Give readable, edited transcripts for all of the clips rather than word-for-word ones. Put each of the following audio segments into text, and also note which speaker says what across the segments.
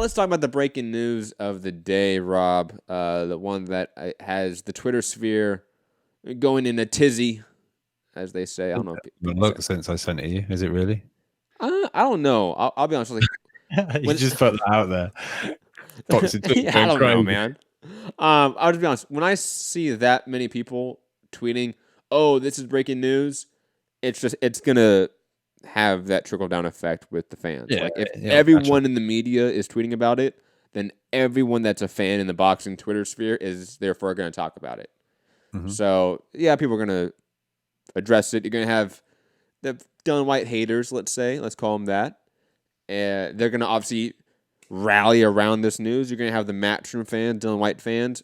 Speaker 1: let's talk about the breaking news of the day, Rob. The one that has the Twitter sphere going in a tizzy, as they say. I don't know if people
Speaker 2: Look,
Speaker 1: say.
Speaker 2: since I sent it you, is it really?
Speaker 1: I don't know. I'll be honest with you.
Speaker 2: You
Speaker 1: When,
Speaker 2: just put that out there. Boxing Twitter
Speaker 1: yeah, I
Speaker 2: going
Speaker 1: don't know,
Speaker 2: crazy.
Speaker 1: man. I'll just be honest. When I see that many people tweeting, "Oh, this is breaking news," it's gonna have that trickle down effect with the fans.
Speaker 2: Yeah,
Speaker 1: Like if
Speaker 2: it'll catch on.
Speaker 1: everyone in the media is tweeting about it, then everyone that's a fan in the boxing Twitter sphere is therefore going to talk about it.
Speaker 2: Hmm.
Speaker 1: So yeah, people are going to address it. You're going to have the Dylan White haters, let's say, let's call them that. They're going to obviously rally around this news. You're going to have the Matchroom fans, Dylan White fans,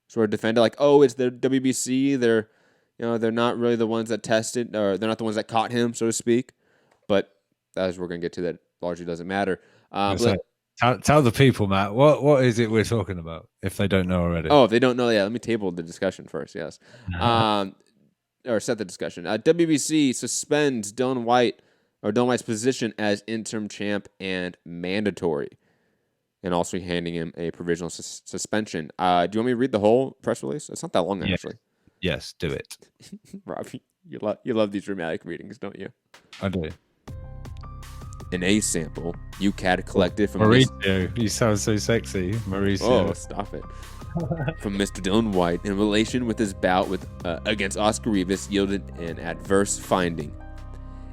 Speaker 1: sort of defend it, like, oh, it's the WBC. They're not really the ones that tested, or they're not the ones that caught him, so to speak. But as we're going to get to, that largely doesn't matter.
Speaker 2: So, tell the people, Matt, what is it we're talking about if they don't know already?
Speaker 1: If they don't know, yeah, let me table the discussion first, yes. Or set the discussion. WBC suspends Dylan White's position as interim champ and mandatory, and also handing him a provisional suspension. Do you want me to read the whole press release? It's not that long, actually.
Speaker 2: Yes, do it.
Speaker 1: Rob, you love these dramatic readings, don't you?
Speaker 2: I do.
Speaker 1: An A sample UCAD collected from
Speaker 2: Mauricio. You sound so sexy, Mauricio.
Speaker 1: Oh, stop it. From Mr. Dylan White in relation with his bout against Oscar Rivas yielded an adverse finding.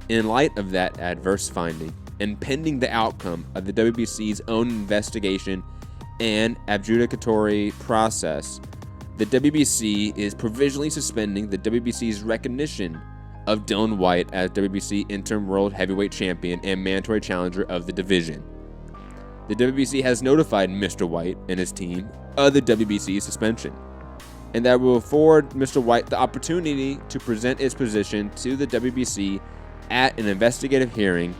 Speaker 1: In light of that adverse finding, and pending the outcome of the WBC's own investigation and adjudicatory process, the WBC is provisionally suspending the WBC's recognition of Dylan White as WBC interim world heavyweight champion and mandatory challenger of the division. The WBC has notified Mr. White and his team of the WBC suspension, and that will afford Mr. White the opportunity to present his position to the WBC at an investigative hearing,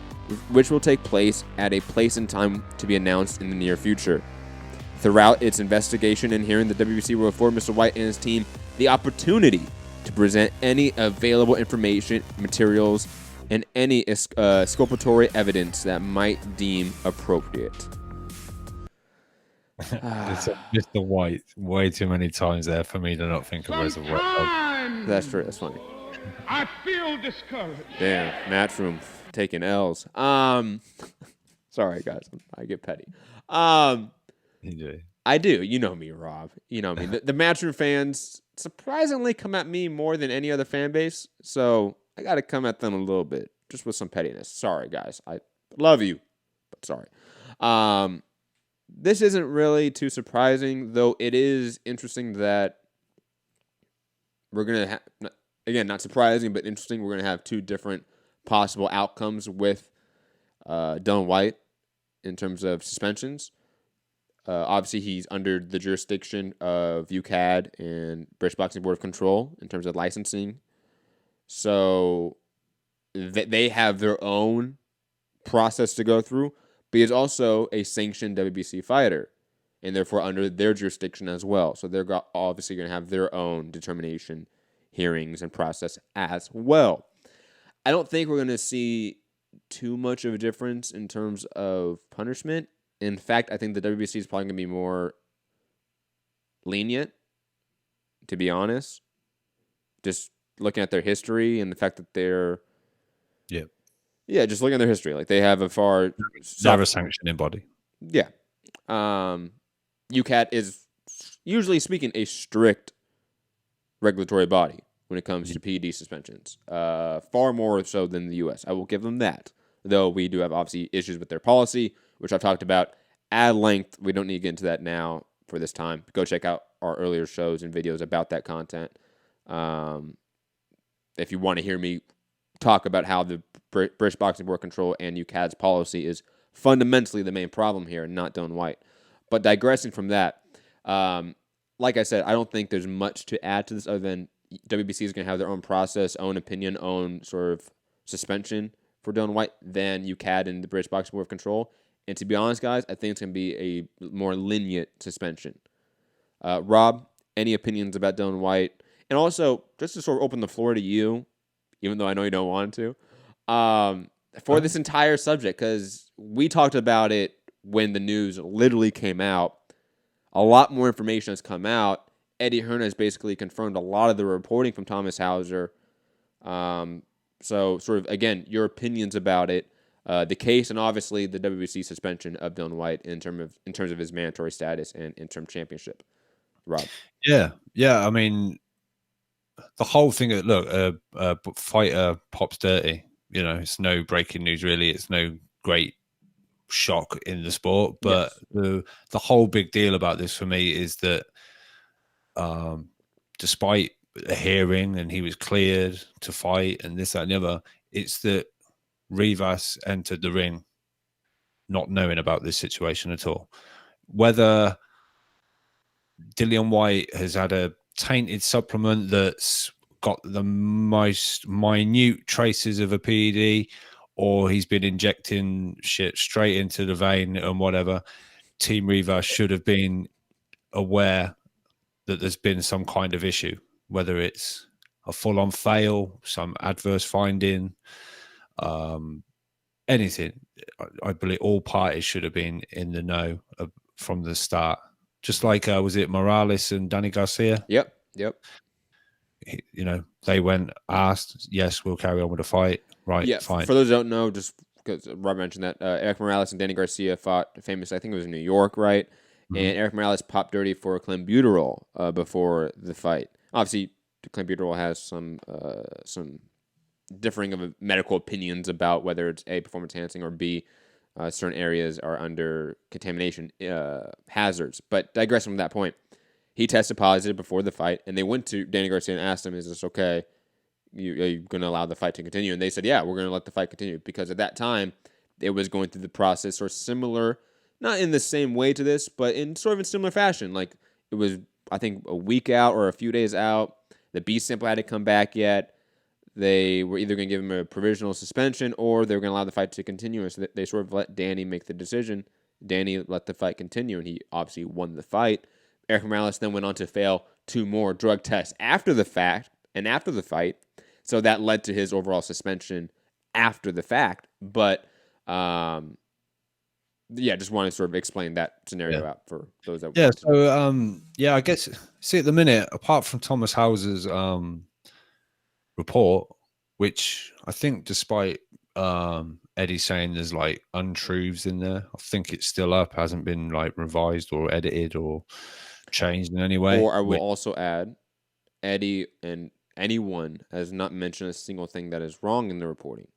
Speaker 1: which will take place at a place and time to be announced in the near future. Throughout its investigation and hearing, the WBC will afford Mr. White and his team the opportunity to present any available information, materials, and any exculpatory evidence that might deem appropriate.
Speaker 2: It's Mr. White way too many times there for me to not think of as a white.
Speaker 1: That's true. That's funny.
Speaker 3: I feel discouraged.
Speaker 1: Damn, Matchroom taking L's. Sorry guys, I get petty.
Speaker 2: You do.
Speaker 1: I do. You know me, Rob. You know me. The Matchroom fans surprisingly come at me more than any other fan base, so I got to come at them a little bit, just with some pettiness. Sorry, guys. I love you, but sorry. This isn't really too surprising, though it is interesting that we're going to have, again, not surprising, but interesting, we're going to have two different possible outcomes with Dylan White in terms of suspensions. Obviously, he's under the jurisdiction of UCAD and British Boxing Board of Control in terms of licensing. So they have their own process to go through, but he's also a sanctioned WBC fighter and therefore under their jurisdiction as well. So they're obviously going to have their own determination, hearings, and process as well. I don't think we're going to see too much of a difference in terms of punishment. In fact, I think the WBC is probably going to be more lenient, to be honest. Just looking at their history and the fact that they're... Yeah, just looking at their history. Like, they have a far...
Speaker 2: They're a sanctioning body.
Speaker 1: Yeah. UCAT is, usually speaking, a strict regulatory body when it comes to PED suspensions. Far more so than the U.S. I will give them that. Though we do have, obviously, issues with their policy, which I've talked about at length. We don't need to get into that now for this time. Go check out our earlier shows and videos about that content. If you want to hear me talk about how the British Boxing Board Control and UCAD's policy is fundamentally the main problem here, and not Dylan White. But digressing from that, like I said, I don't think there's much to add to this other than WBC is going to have their own process, own opinion, own sort of suspension for Dylan White than UCAD and the British Boxing Board of Control. And to be honest, guys, I think it's going to be a more lenient suspension. Rob, any opinions about Dylan White? And also, just to sort of open the floor to you, even though I know you don't want to, for this entire subject, because we talked about it when the news literally came out, a lot more information has come out. Eddie Hearn has basically confirmed a lot of the reporting from Thomas Hauser. So, sort of, again, your opinions about it, the case, and obviously the WBC suspension of Dillian White in terms of his mandatory status and interim championship. Rob.
Speaker 2: Yeah. I mean, the whole thing. Look, fighter pops dirty. It's no breaking news really. It's no great shock in the sport, but yes. The whole big deal about this for me is that despite a hearing and he was cleared to fight and this, that, and the other, it's that Rivas entered the ring not knowing about this situation at all. Whether Dillian White has had a tainted supplement that's got the most minute traces of a PED, or he's been injecting shit straight into the vein and whatever, Team Rivas should have been aware that there's been some kind of issue, whether it's a full-on fail, some adverse finding, anything. I believe all parties should have been in the know from the start. Just like, was it Morales and Danny Garcia?
Speaker 1: Yep.
Speaker 2: They went, asked, yes, we'll carry on with the fight. Right,
Speaker 1: yeah,
Speaker 2: fine.
Speaker 1: For those who don't know, just because Rob mentioned that, Eric Morales and Danny Garcia fought famously, I think it was in New York, right? Mm-hmm. And Eric Morales popped dirty for clenbuterol before the fight. Obviously, clenbuterol has some differing of medical opinions about whether it's A, performance enhancing, or B, certain areas are under contamination hazards. But digressing from that point, he tested positive before the fight, and they went to Danny Garcia and asked him, is this okay? Are you going to allow the fight to continue? And they said, yeah, we're going to let the fight continue, because at that time, it was going through the process or similar, not in the same way to this, but in sort of in similar fashion. Like, it was, I think, a week out or a few days out. The B sample hadn't come back yet. They were either going to give him a provisional suspension or they were going to allow the fight to continue. So they sort of let Danny make the decision. Danny let the fight continue, and he obviously won the fight. Eric Morales then went on to fail 2 more drug tests after the fact and after the fight. So that led to his overall suspension after the fact. But, just want to sort of explain that scenario out for those that...
Speaker 2: Yeah, so, I guess, see, at the minute, apart from Thomas Hauser's report, which I think despite Eddie saying there's, like, untruths in there, I think it's still up, hasn't been, like, revised or edited or changed in any way.
Speaker 1: Or I will also add, Eddie and anyone has not mentioned a single thing that is wrong in the reporting.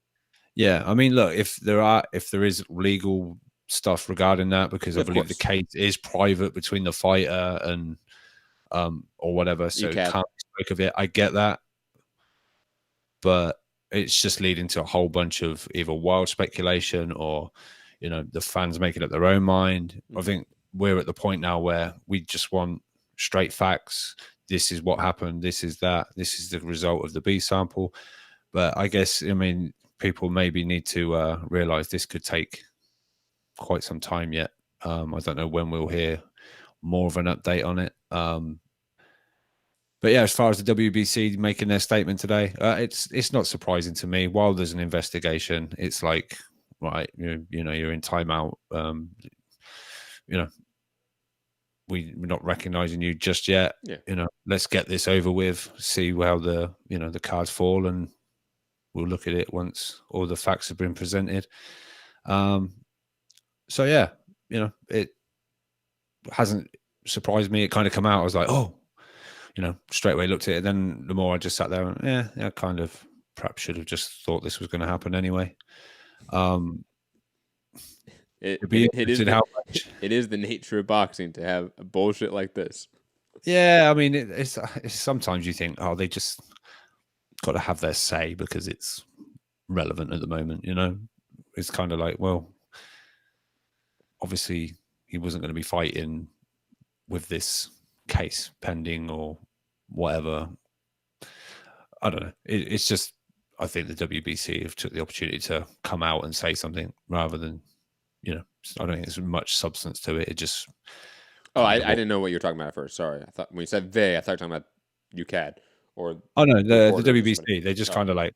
Speaker 2: Yeah, I mean, look, if there is legal stuff regarding that, because I believe the case is private between the fighter and or whatever, so it can't speak of it. I get that, but it's just leading to a whole bunch of either wild speculation or the fans making up their own mind. I think we're at the point now where we just want straight facts. This is what happened. This is that. This is the result of the B sample. But I guess, people maybe need to realize this could take quite some time yet. I don't know when we'll hear more of an update on it. But yeah, as far as the WBC making their statement today, it's not surprising to me. While there's an investigation, it's like, right, you're in timeout. We're not recognizing you just yet.
Speaker 1: Yeah.
Speaker 2: Let's get this over with, see how the cards fall, and we'll look at it once all the facts have been presented. So yeah, it hasn't surprised me. It kind of come out. I was like, oh, straight away looked at it. Then the more I just sat there and I kind of perhaps should have just thought this was going to happen anyway.
Speaker 1: It is the nature of boxing to have a bullshit like this.
Speaker 2: Yeah, I mean, it's sometimes you think, oh, they just got to have their say because it's relevant at the moment. It's kind of like, well, obviously he wasn't going to be fighting with this case pending or whatever. I don't know. It's just, I think the WBC have took the opportunity to come out and say something rather than, I don't think there's much substance to it. It just...
Speaker 1: Oh, I didn't know what you were talking about at first. Sorry. I thought when you said they, I thought you were talking about UCAD or...
Speaker 2: Oh, no, the WBC. They just kind of like...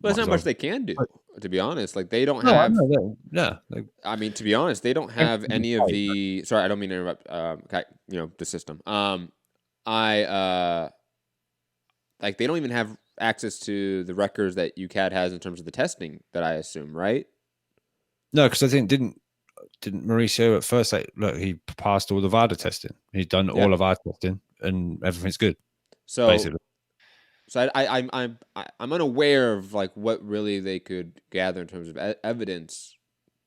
Speaker 1: Well, there's not much they can do, to be honest. Like they don't
Speaker 2: no,
Speaker 1: have.
Speaker 2: I
Speaker 1: mean, to be honest, they don't have any of the. Sorry, I don't mean to interrupt. The system. Like they don't even have access to the records that UCAD has in terms of the testing that I assume, right?
Speaker 2: No, because I think didn't Mauricio at first say, look, he passed all the VADA testing. He's done all of our testing, and everything's good.
Speaker 1: So basically. So I'm unaware of like what really they could gather in terms of evidence,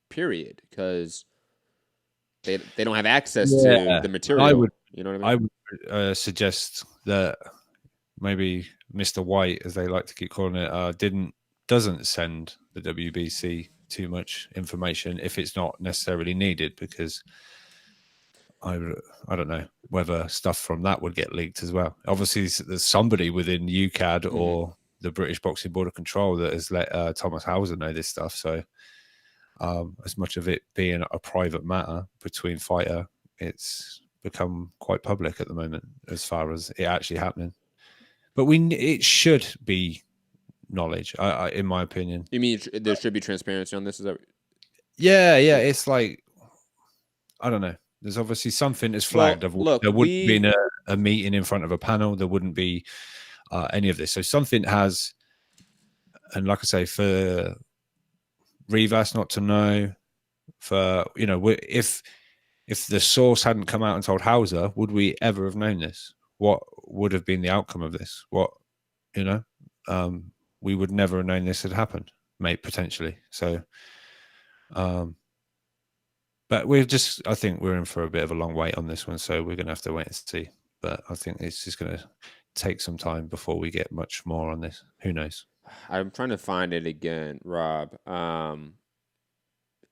Speaker 1: period, because they don't have access to the material. You know what I mean?
Speaker 2: I would suggest that maybe Mr. White, as they like to keep calling it, doesn't send the WBC too much information if it's not necessarily needed, because I don't know whether stuff from that would get leaked as well. Obviously, there's somebody within UCAD or the British Boxing Board of Control that has let Thomas Hauser know this stuff. So as much of it being a private matter between fighter, it's become quite public at the moment as far as it actually happening. But it should be knowledge, in my opinion.
Speaker 1: You mean there should be transparency on this? Is that?
Speaker 2: Yeah. It's like, I don't know. There's obviously something that's flagged. There wouldn't be a meeting in front of a panel. There wouldn't be any of this. So something has, and like I say, for Rivas not to know, for if the source hadn't come out and told Hauser, would we ever have known this? What would have been the outcome of this? We would never have known this had happened, potentially. So, but I think we're in for a bit of a long wait on this one. So we're going to have to wait and see. But I think it's just going to take some time before we get much more on this. Who knows?
Speaker 1: I'm trying to find it again, Rob.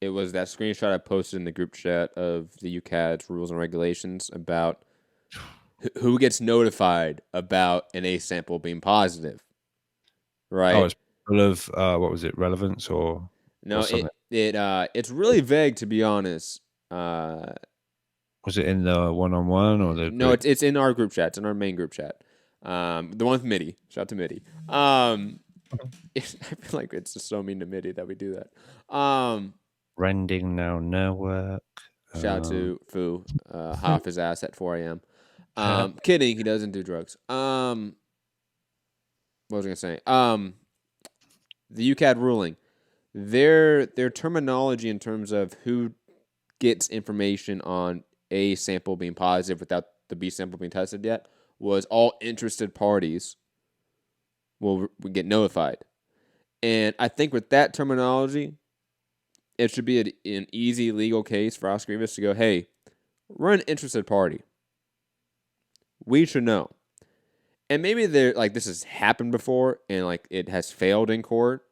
Speaker 1: It was that screenshot I posted in the group chat of the UCAD's rules and regulations about who gets notified about an A sample being positive. Right.
Speaker 2: Oh, it's full of what was it? Relevance or
Speaker 1: no? It's really vague, to be honest.
Speaker 2: Was it in the one-on-one or the?
Speaker 1: No, it's in our group chat. It's in our main group chat. The one with Mitty. Shout out to Mitty. I feel like it's just so mean to Mitty that we do that.
Speaker 2: Rending now network.
Speaker 1: Shout out to Fu. High off his ass at 4 a.m. Kidding. He doesn't do drugs. What was I going to say? The UCAD ruling, their terminology in terms of who gets information on A sample being positive without the B sample being tested yet was all interested parties will get notified. And I think with that terminology, it should be an easy legal case for Oscar Rivas to go, hey, we're an interested party. We should know. And maybe this has happened before and like it has failed in court.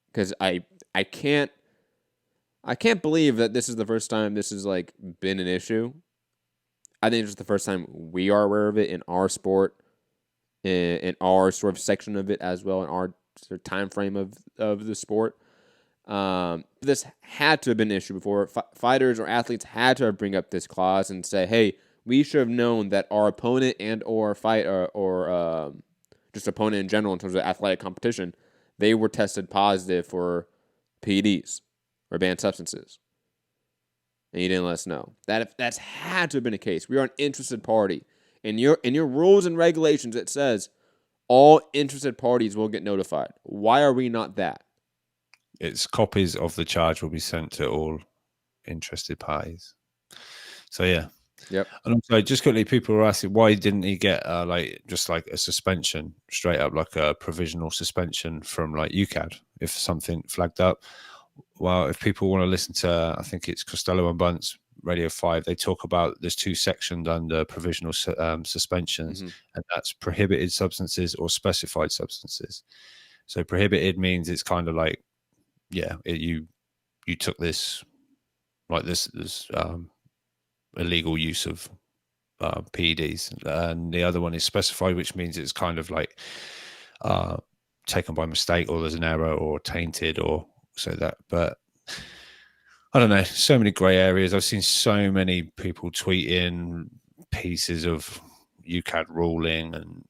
Speaker 1: Because I can't believe that this is the first time this has like been an issue. I think it's the first time we are aware of it in our sport, in our sort of section of it as well, in our sort of time frame of the sport. This had to have been an issue before. Fighters or athletes had to bring up this clause and say, hey, we should have known that our opponent and or fight or just opponent in general in terms of athletic competition, they were tested positive for PEDs or banned substances. And you didn't let us know. That's had to have been the case. We are an interested party. In your rules and regulations, it says all interested parties will get notified. Why are we not that?
Speaker 2: It's copies of the charge will be sent to all interested parties. So yeah.
Speaker 1: Yep.
Speaker 2: And also, just quickly, people were asking why didn't he get just like a suspension straight up, like a provisional suspension from like UCAD if something flagged up. Well, if people want to listen to, I think it's Costello and Bunce Radio 5, they talk about there's two sections under provisional suspensions, and that's prohibited substances or specified substances. So prohibited means it's kind of like, yeah, you took this, like this illegal use of PEDs, and the other one is specified, which means it's kind of like taken by mistake, or there's an error, or tainted, or so that. But I don't know, so many grey areas. I've seen so many people tweeting pieces of UCAD ruling and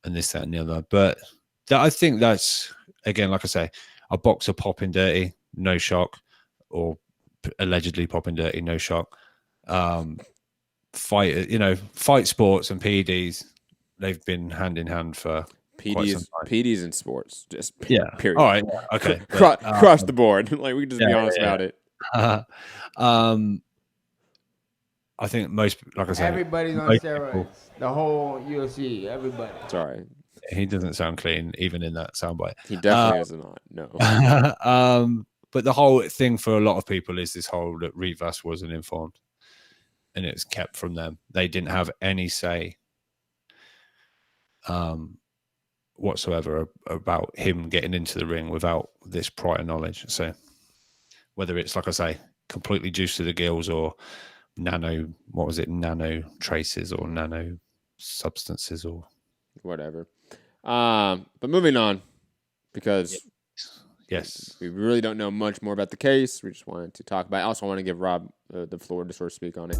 Speaker 2: this, that, and the other. But I think that's, again, like I say, a boxer popping dirty, no shock, or allegedly popping dirty, no shock. Fight sports and PEDs, they've been hand in hand for quite some time.
Speaker 1: PEDs in sports, just
Speaker 2: yeah.
Speaker 1: Period.
Speaker 2: All right. Okay.
Speaker 1: Across the board. Like, we can just be honest about it.
Speaker 2: I think most, like I said,
Speaker 4: everybody's on steroids. The whole UFC, everybody.
Speaker 1: Sorry.
Speaker 2: He doesn't sound clean, even in that soundbite.
Speaker 1: He definitely is not. No.
Speaker 2: But the whole thing for a lot of people is this whole that Rivas wasn't informed, and it's kept from them. They didn't have any say whatsoever about him getting into the ring without this prior knowledge. So whether it's, like I say, completely juiced to the gills or nano traces or nano substances or
Speaker 1: whatever. But moving on, because
Speaker 2: yes,
Speaker 1: we really don't know much more about the case. We just wanted to talk about it. I also want to give Rob the floor to sort of speak on it.